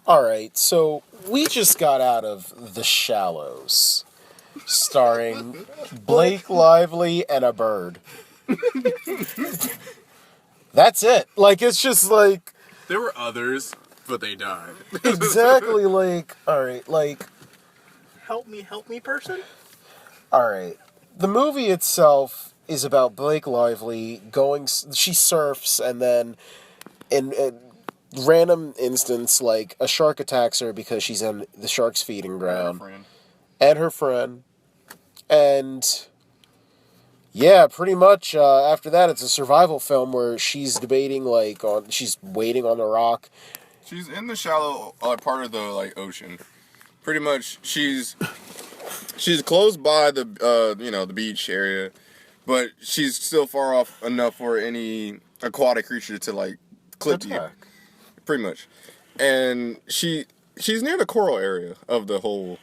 Alright, so we just got out of The Shallows, starring Blake Lively and a bird. That's it. Like, it's just like... There were others, but they died. Exactly, like... Alright, like... Help me, person? Alright. The movie itself is about Blake Lively going... She surfs, and then... in random instance, like, a shark attacks her because she's in the shark's feeding ground. And her friend. And... yeah, pretty much, after that, it's a survival film where she's debating, like, she's waiting on the rock. She's in the shallow part of the, like, ocean. Pretty much, she's close by the, the beach area, but she's still far off enough for any aquatic creature to, like, clip you. Pretty much. And she's near the coral area of the whole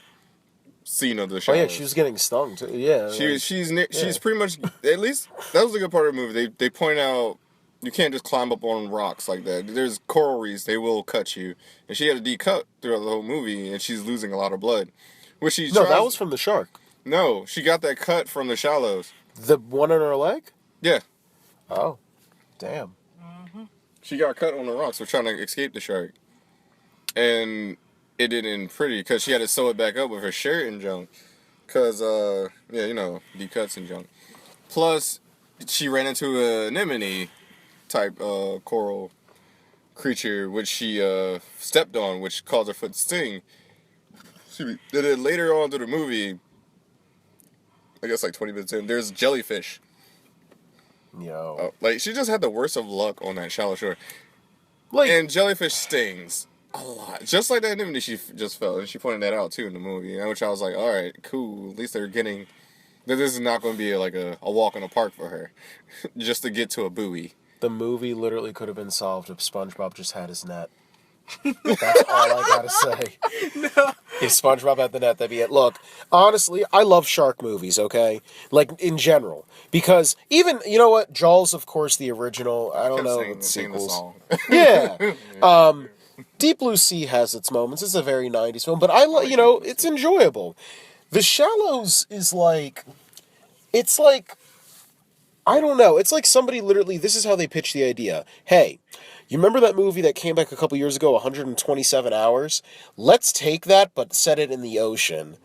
scene of the show. Oh yeah, she was getting stung too. Yeah. She's pretty much, at least that was the good part of the movie. They point out you can't just climb up on rocks like that. There's coral reefs, they will cut you. And she had to de-cut throughout the whole movie, and she's losing a lot of blood. That was from the shark. No, she got that cut from the shallows. The one on her leg? Yeah. Oh, damn. She got cut on the rocks for trying to escape the shark. And it didn't pretty, because she had to sew it back up with her shirt and junk. Because, deep cuts and junk. Plus, she ran into a anemone type coral creature, which she stepped on, which caused her foot to sting. And then later on through the movie, I guess like 20 minutes in, there's jellyfish. Yo. She just had the worst of luck on that shallow shore. Like, and jellyfish stings a lot. Just like that anemone she just felt. And she pointed that out too in the movie. Which I was like, alright, cool. At least they're getting... This is not going to be like a walk in the park for her. Just to get to a buoy. The movie literally could have been solved if SpongeBob just had his net. That's all I gotta say. No. If SpongeBob had the net, that'd be it. Look, honestly, I love shark movies, okay? Like, in general. Because even, you know what? Jaws, of course, the original. I don't know the sequels. Yeah. Deep Blue Sea has its moments. It's a very 90s film. But it's enjoyable. The Shallows is like... It's like... I don't know. It's like somebody literally... This is how they pitch the idea. Hey... You remember that movie that came back a couple years ago, 127 Hours? Let's take that, but set it in the ocean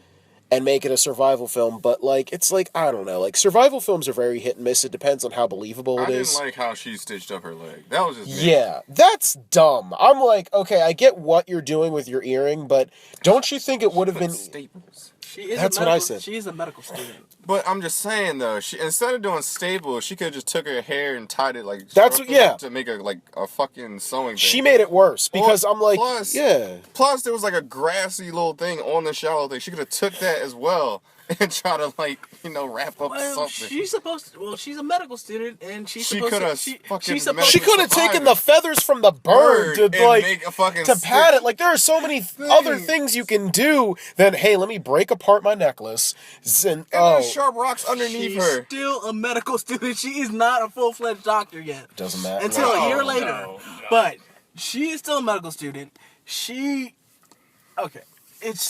and make it a survival film. But, it's I don't know. Survival films are very hit and miss. It depends on how believable it is. I didn't like how she stitched up her leg. That was just... Yeah, that's dumb. I'm like, okay, I get what you're doing with your earring, but don't you think it would have been... Staples. That's what I said. She is a medical student. But I'm just saying though, instead of doing staples, she could have just took her hair and tied it to make a fucking sewing thing. She made it worse because plus there was a grassy little thing on the shallow thing. She could have took that as well and try to wrap up something. She's supposed to. Well, she's a medical student and she's supposed to. She could have taken the feathers from the bird to make a fucking to pat it. There are so many other things you can do than let me break apart my necklace. And there's sharp rocks underneath her. She's still a medical student. She is not a full-fledged doctor yet. Doesn't matter until a year later. No. But she is still a medical student. It's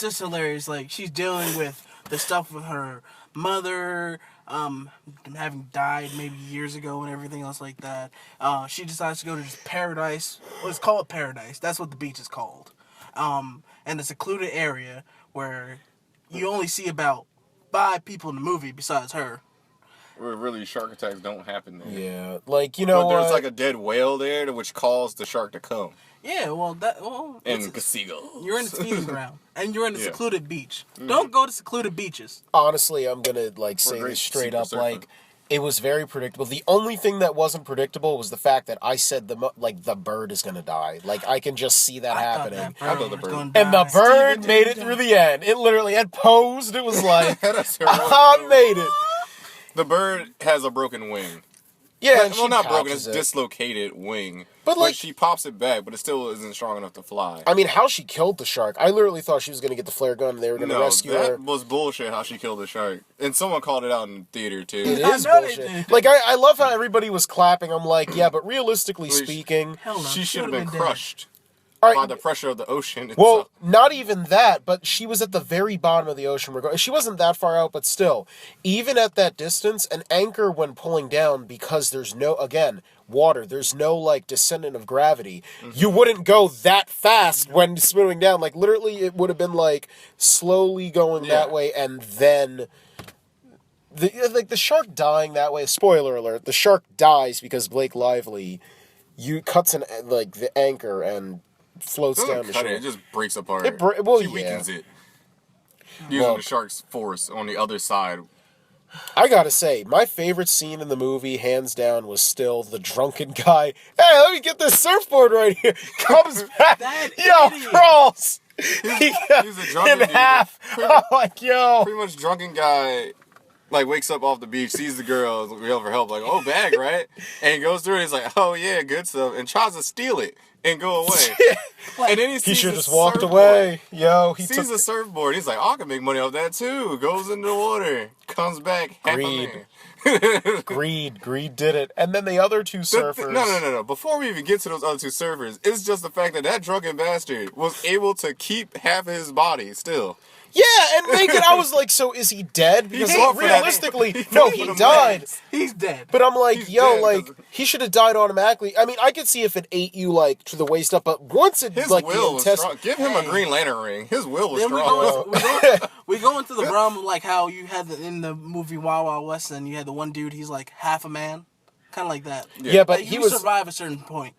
just hilarious. She's dealing with the stuff with her mother, having died maybe years ago and everything else like that. She decides to go to this paradise. Well, it's called Paradise. That's what the beach is called. And a secluded area where you only see about 5 people in the movie besides her. Where really shark attacks don't happen there. Yeah, but there's a dead whale there, which caused the shark to come. Yeah, and seagull. You're in the feeding ground, and you're in a secluded beach. Mm-hmm. Don't go to secluded beaches. Honestly, I'm gonna say this straight up. It was very predictable. The only thing that wasn't predictable was the fact that I said the bird is gonna die. I can just see that happening. I know the bird. And the bird made it through the end. It literally had posed. It was I made it. The bird has a broken wing. Yeah, not broken, it's dislocated wing. But she pops it back, but it still isn't strong enough to fly. I mean, how she killed the shark, I literally thought she was going to get the flare gun and they were going to rescue her. That was bullshit how she killed the shark. And someone called it out in theater, too. It is bullshit. I love how everybody was clapping. I'm like, yeah, but realistically speaking... She should have been crushed. All right. by the pressure of the ocean. Well, not even that, but she was at the very bottom of the ocean. She wasn't that far out, but still, even at that distance, an anchor when pulling down, because there's no, again, water, there's no, like, descendant of gravity, you wouldn't go that fast when swimming down. Like, literally, it would have been, like, slowly going that way, and then... the shark dying that way, spoiler alert, the shark dies because Blake Lively cuts the anchor and floats down the shore. It just breaks apart. She weakens it. Using the shark's force on the other side. I gotta say, my favorite scene in the movie, hands down, was still the drunken guy. Hey, let me get this surfboard right here. Comes back. Crawls. He's a drunken in half. I'm like, yo. Pretty much drunken guy. Like, wakes up off the beach, sees the girl, yell for help, like, oh, bag, right? And he goes through it, he's like, oh, yeah, good stuff, and tries to steal it and go away. And then he should have just walked away. Yo, he sees a surfboard. He's like, oh, I can make money off that, too. Goes into the water. Comes back, half Greed. a man. Greed did it. And then the other two surfers. No. Before we even get to those other two surfers, it's just the fact that drunken bastard was able to keep half of his body still. Yeah, and make it, I was like, so is he dead? Because realistically, no, he died. He's dead. But I'm like, He's yo, dead, like, he should have died automatically. I mean, I could see if it ate you, like, to the waist up, but once it, His like, will the was intestine... strong. Give him a Green Lantern ring. His will was Then strong. we go into the realm of, like, how you had in the movie Wild Wild West, and you had the one dude, he's like half a man. Kind of like that. Yeah, but like, he was... survive a certain point.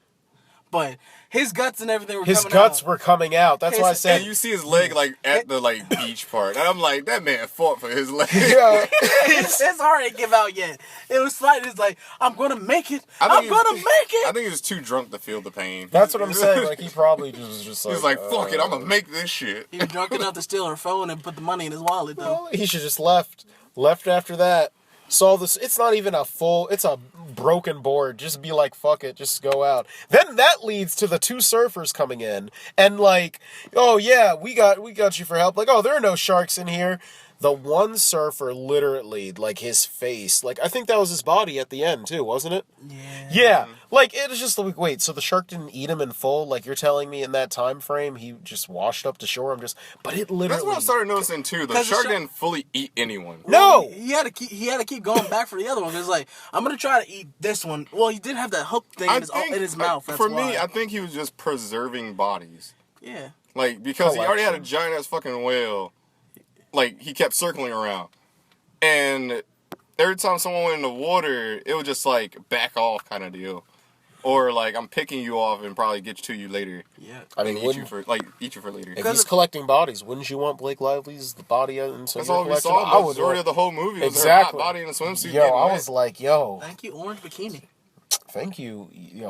But his guts and everything were His coming out. guts were coming out. That's why I said... And you see his leg, like, at the, like, beach part. And I'm like, that man fought for his leg. Yeah. His heart ain't give out yet. It was slight. It's like, I'm going to make it. I'm going to make it. I think he was too drunk to feel the pain. That's what I'm saying. Like, he probably was just like... He's like, fuck it, I'm going to make this shit. He was drunk enough to steal her phone and put the money in his wallet, though. Well, he should just left after that. Saw this. It's not even it's a broken board. Just be like, fuck it, just go out. Then that leads to the two surfers coming in and like, oh yeah, we got you for help. Like, oh, there are no sharks in here. The one surfer, literally, like, his face, like, I think that was his body at the end, too, wasn't it? Yeah. Yeah. Like, it was just like, wait, so the shark didn't eat him in full? Like, you're telling me in that time frame, he just washed up to shore? But it literally... That's what I started noticing, too. The shark didn't fully eat anyone. No! He had to keep going back for the other one. Because, like, I'm going to try to eat this one. Well, he did have that hook thing in his mouth. That's for why. me, I think he was just preserving bodies. Yeah. Like, because he already had a giant-ass fucking whale. Like, he kept circling around. And every time someone went in the water, it would just, like, back off kind of deal. Or, like, I'm picking you off and probably get to you later. Yeah. I mean, eat you for later. If he's collecting bodies, wouldn't you want Blake Lively's body in some That's all we collection? saw. The majority of the whole movie was her hot body in a swimsuit. Yo, I was like, yo. Thank you, Orange Bikini. Thank you,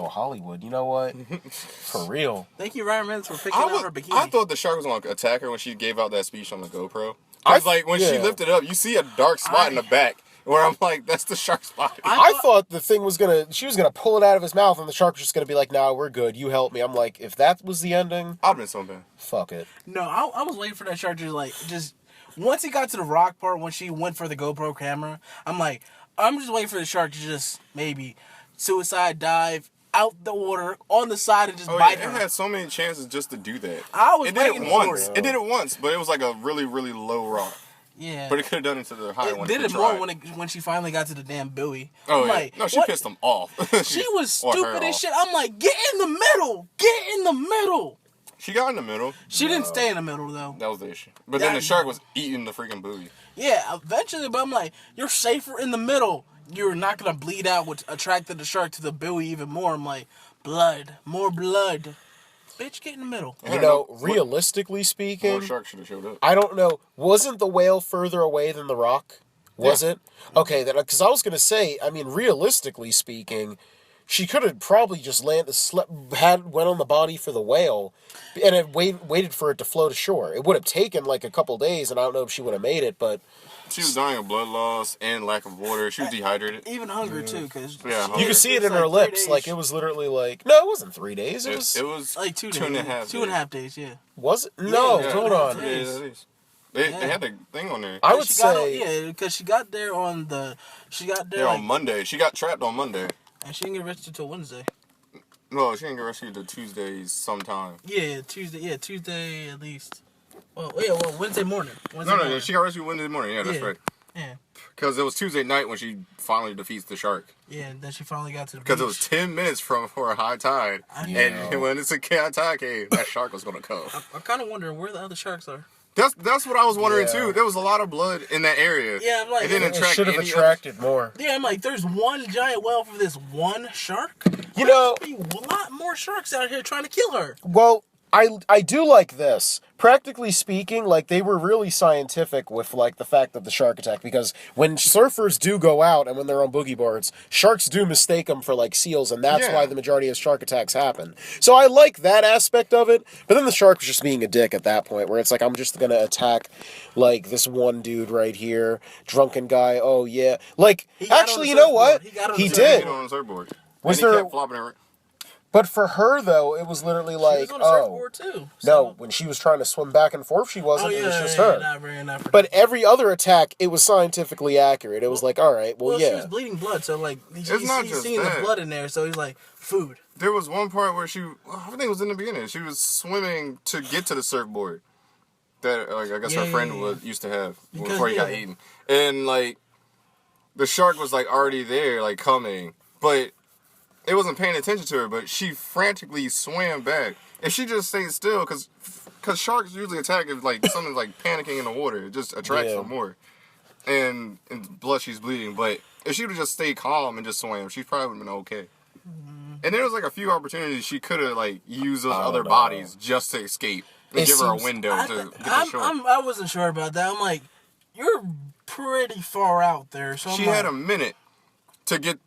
Hollywood. You know what? For real. Thank you, Ryan Reynolds, for picking out her bikini. I thought the shark was going to attack her when she gave out that speech on the GoPro. Because, like, when she lifted up, you see a dark spot in the back. Where I'm like, that's the shark's body. I thought the thing was she was gonna pull it out of his mouth, and the shark was just gonna be like, "Nah, we're good. You help me." I'm like, if that was the ending, I'd have been so bad. Fuck it. No, I was waiting for that shark to like just once he got to the rock part when she went for the GoPro camera. I'm like, I'm just waiting for the shark to just maybe suicide dive out the water on the side and just bite her. It had so many chances just to do that. It did it once. It did it once, but it was like a really, really low rock. Yeah. But it could have done it to the higher one. It did it more when she finally got to the damn buoy. Oh, yeah. Like, no, she pissed him off. She was stupid as shit. I'm like, get in the middle. Get in the middle. She got in the middle. She didn't stay in the middle, though. That was the issue. But then the shark was eating the freaking buoy. Yeah, eventually, but I'm like, you're safer in the middle. You're not going to bleed out, which attracted the shark to the buoy even more. I'm like, blood. More blood. Bitch, get in the middle. You know, realistically speaking, more sharks should have showed up. I don't know. Wasn't the whale further away than the rock? Was it? Okay, then because I was gonna say, I mean, realistically speaking, she could have probably just went on the body for the whale, and it waited for it to float ashore. It would have taken like a couple days, and I don't know if she would have made it, but. She was dying of blood loss and lack of water. She was dehydrated. Even hunger, too, because... Yeah, you could see it in her lips. Like, it was literally like... No, it wasn't 3 days. It was like 2 days. 2.5 days, yeah. Was it? No, hold on. 2 days. They had the thing on there. I would say... Yeah, because she got there on the... She got there on Monday. She got trapped on Monday. And she didn't get arrested until Wednesday. No, she didn't get rescued till Tuesdays sometime. Yeah, Tuesday. Yeah, Tuesday at least. Well, yeah, well, Wednesday morning. Wednesday No, morning. she got rescued Wednesday morning. Yeah, that's Yeah. right. Yeah, Because it was Tuesday night when she finally defeats the shark. yeah. And then she finally got to the Because it beach. was 10 minutes for a high tide. I know. And when it's a high tide came, that shark was going to come. I'm kind of wondering where the other sharks are. That's what I was wondering Yeah. too. There was a lot of blood in that area. Yeah, I'm like, it didn't It attract should have any attracted more. Yeah, I'm like, there's one giant whale for this one shark. You know, There's a lot more sharks out here trying to kill her. well, I do like this. Practically speaking, like, they were really scientific with, like, the fact of the shark attack, because when surfers do go out and when they're on boogie boards, sharks do mistake them for, like, seals, and that's Yeah. why the majority of shark attacks happen. So I like that aspect of it, but then the shark was just being a dick at that point, where it's like, I'm just gonna attack, like, this one dude right here, drunken guy, oh yeah. Like, He got on actually, the you know what? surfboard. He got on He the He did. hit on the surfboard. Was And he there- kept flopping around. But for her, though, it was literally She like, was on a oh. surfboard too. No, So. when she was trying to swim back and forth, she Oh wasn't. yeah, It was just yeah, her. not very enough. But every other attack, it was scientifically accurate. It was like, all right, well, She yeah. was bleeding blood, so like he's not just seeing that. the blood in there, so he's like, food. There was one part where I think it was in the beginning. She was swimming to get to the surfboard that I guess Yeah, her friend yeah. used to have Because, before he got yeah. eaten. And like the shark was like already there, like coming, but it wasn't paying attention to her. But she frantically swam back. If she just stayed still, because sharks usually attack if like something's like panicking in the water, it just attracts Yeah. them more. And blood, she's bleeding. But if she would just stay calm and just swam, she probably would have been okay. And there was like a few opportunities she could have like used those I don't other know. bodies just to escape and It give her a seems- window to get the shark. I wasn't sure about that. I'm like, you're pretty far out there, so She I'm had a like, minute to get.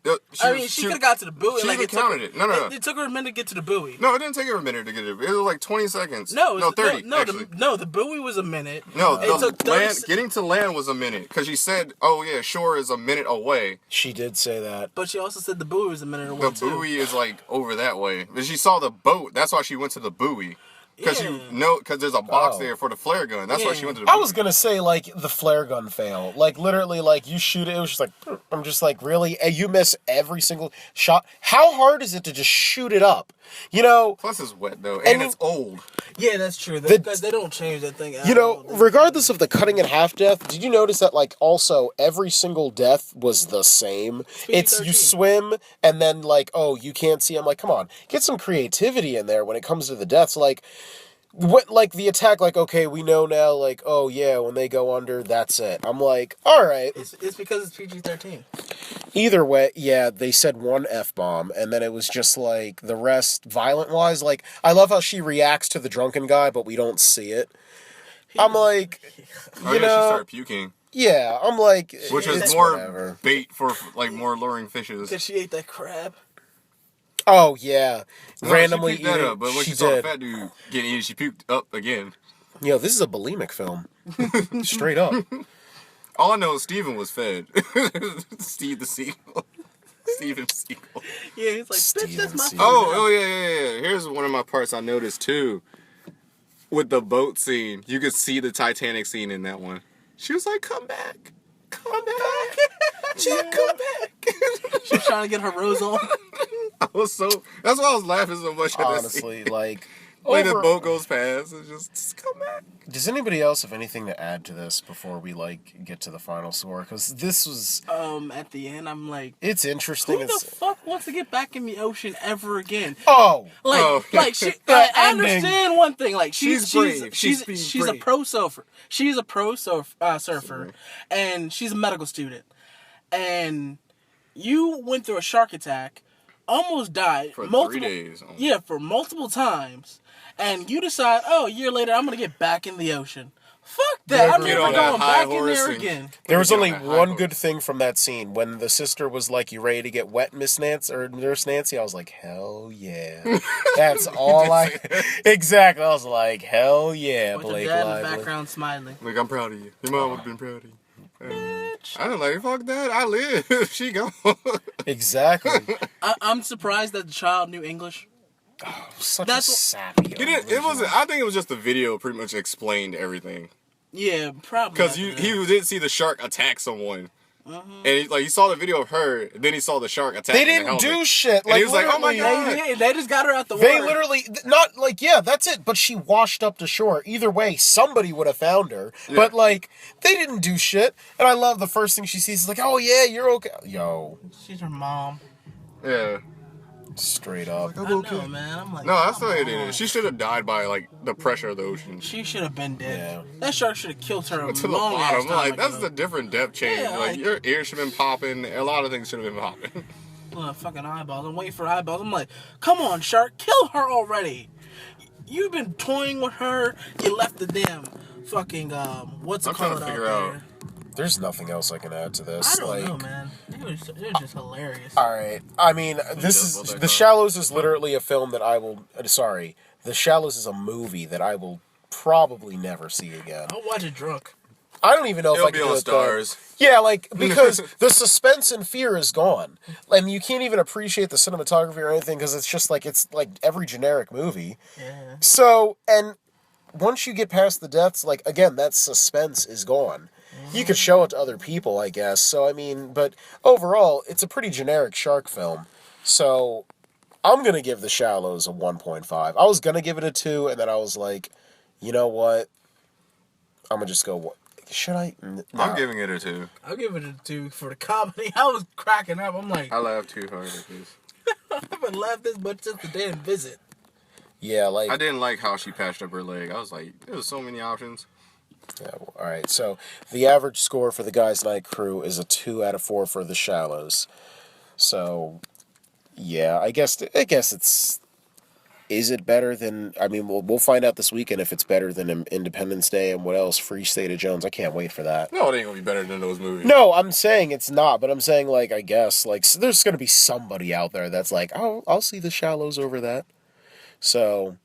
she could have got to the buoy. She Like even counted it. No. It took her a minute to get to the buoy. No, it didn't take her a minute to get it. It was like 20 seconds. No, no, 30 No, actually. the buoy was a minute. No, It the took 30 land, getting to land was a minute because she said, "Oh yeah, shore is a minute away." She did say that. But she also said the buoy was a minute away The too. buoy is like over that way. But she saw the boat. That's why she went to the buoy. Because Yeah. because there's a box Oh. there for the flare gun. That's why she went to the I buoy. was gonna say, like, the flare gun fail. Like, literally, like, you shoot it, it was just like, I'm just like, really? And you miss every single shot? How hard is it to just shoot it up? You know, Plus it's wet though, And and it's old. Yeah, that's true. The- Because they don't change that thing. At you know, all. regardless of the cutting in half death, did you notice that, like, also every single death was the same? It's you 13. swim and then, like, oh, you can't see. I'm like, come on, get some creativity in there when it comes to the deaths. Like, what, like, the attack, like, okay, we know now, like, oh, yeah, when they go under, that's it. I'm like, all right. It's because it's PG-13. Either way, yeah, they said one F-bomb, and then it was just, like, the rest, violent-wise, like, I love how she reacts to the drunken guy, but we don't see it. I'm like, Oh you yeah, she know, started puking, yeah, I'm like, which it's is more whatever. bait for like more luring fishes. Because she ate that crab. Oh, yeah, No, randomly she puked that eating, up, but when she she saw the did. fat dude getting eaten, she puked up again. Yo, this is a bulimic film. Straight up. All I know is Steven was fed. Steve the Seagull. Steven Seagull. Yeah, he's like, bitch, that's my Steven food. Oh yeah. Here's one of my parts I noticed too. With the boat scene, you could see the Titanic scene in that one. She was like, "Come back, come back, Jack, come back." She's trying to get her rose on. I was so. That's why I was laughing so much at that scene. Honestly, like, Like the over- boat goes past, and just come back. Does anybody else have anything to add to this before we, like, get to the final score? Because this was, At the end, I'm like, it's interesting. who the It's, fuck wants to get back in the ocean ever again? oh, Like, Oh. she. The I ending. understand one thing. Like, she's brave. She's She's a brave. pro surfer. She's a pro surfer, and she's a medical student. And you went through a shark attack, almost died For multiple 3 days. Yeah, for multiple times, and you decide, oh, a year later, I'm gonna get back in the ocean. Fuck that! I'm Get never on that going high back in horse there and- again. there was Get on only that high one horse. good thing from that scene. When the sister was like, you ready to get wet, Miss Nancy, or Nurse Nancy? I was like, hell yeah. That's all I... Exactly. I was like, hell yeah, With your Blake dad in the Lively. background smiling. Like, I'm proud of you. Your mom would have been proud of you. I don't like, fuck that. I live. She gone. Exactly. I'm surprised that the child knew English. Such That's a what- sappy. It wasn't. I think it was just the video pretty much explained everything. Yeah, probably. Because after he that. didn't see the shark attack someone. And he saw the video of her, then he saw the shark attacking They didn't the helmet. do shit. And he was like, "Oh my literally, God." They just got her out the water. They literally, not like, yeah, that's it. But she washed up to shore. Either way, somebody would have found her. Yeah. But like, they didn't do shit. And I love the first thing she sees is like, oh yeah, you're okay. Yo, She's her mom. Yeah. straight up. I know, man. I'm like, No, that's come not it. on. She should have died by like the pressure of the ocean. She should have been dead. Yeah. That shark should have killed her To the long ass bottom, time like ago. that's a different depth change. Yeah, like like- your ears should have been popping. A lot of things should have been popping. Fucking eyeballs. I'm waiting for eyeballs. I'm like, come on, shark, kill her already. You've been toying with her. You left the damn fucking what's it I'm trying called to out figure there? out. There's nothing else I can add to this. I don't like, know, man. It was just hilarious. all right. I mean, this does is what they The call- Shallows is literally a film that I will. Sorry, The Shallows is a movie that I will probably never see again. I'll watch it drunk. I don't even know It'll if I be can do on it though. Stars. Yeah, like, because the suspense and fear is gone. And you can't even appreciate the cinematography or anything because it's like every generic movie. Yeah. So, and once you get past the deaths, like, again, that suspense is gone. You could show it to other people, I guess. So, I mean, but overall, it's a pretty generic shark film. So, I'm going to give The Shallows a 1.5. I was going to give it a 2, and then I was like, you know what? I'm going to just go, should I? No. I'm giving it a 2. I'll give it a 2 for the comedy. I was cracking up. I'm like, I laughed too hard at this. I haven't laughed this much since the damn visit. Yeah, like... I didn't like how she patched up her leg. I was like, there was so many options. Yeah, well, all right. So the average score for the Guys Night Crew is a 2 out of 4 for The Shallows. So, yeah, I guess it's. Is it better than? I mean, we'll find out this weekend if it's better than Independence Day and what else? Free State of Jones. I can't wait for that. No, it ain't gonna be better than those movies. No, I'm saying it's not, but I'm saying like I guess like so there's gonna be somebody out there that's like, oh, I'll see The Shallows over that. So,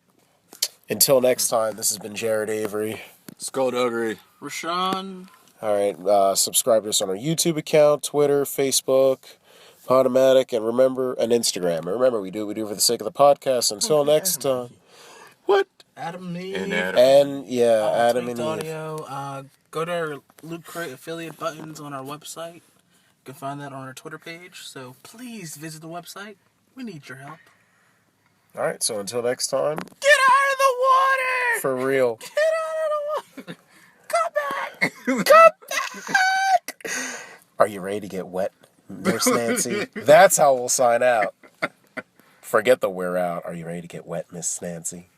until next time, this has been Jared Avery. Skullduggery. Rashawn, All right, subscribe to us on our YouTube account, Twitter, Facebook, Podomatic, and Instagram. And remember, we do what we do for the sake of the podcast. Until next time. What? Adam Nee, And Adam. And yeah, Adam Tweaked and Eve. Audio. Go to our Loot Crate affiliate buttons on our website. You can find that on our Twitter page. So please visit the website. We need your help. All right, so until next time, Get out of the water! for real. Get out of the water! Come back! Come back! Are you ready to get wet, Nurse Nancy? That's how we'll sign out. Forget the we're out. Are you ready to get wet, Miss Nancy?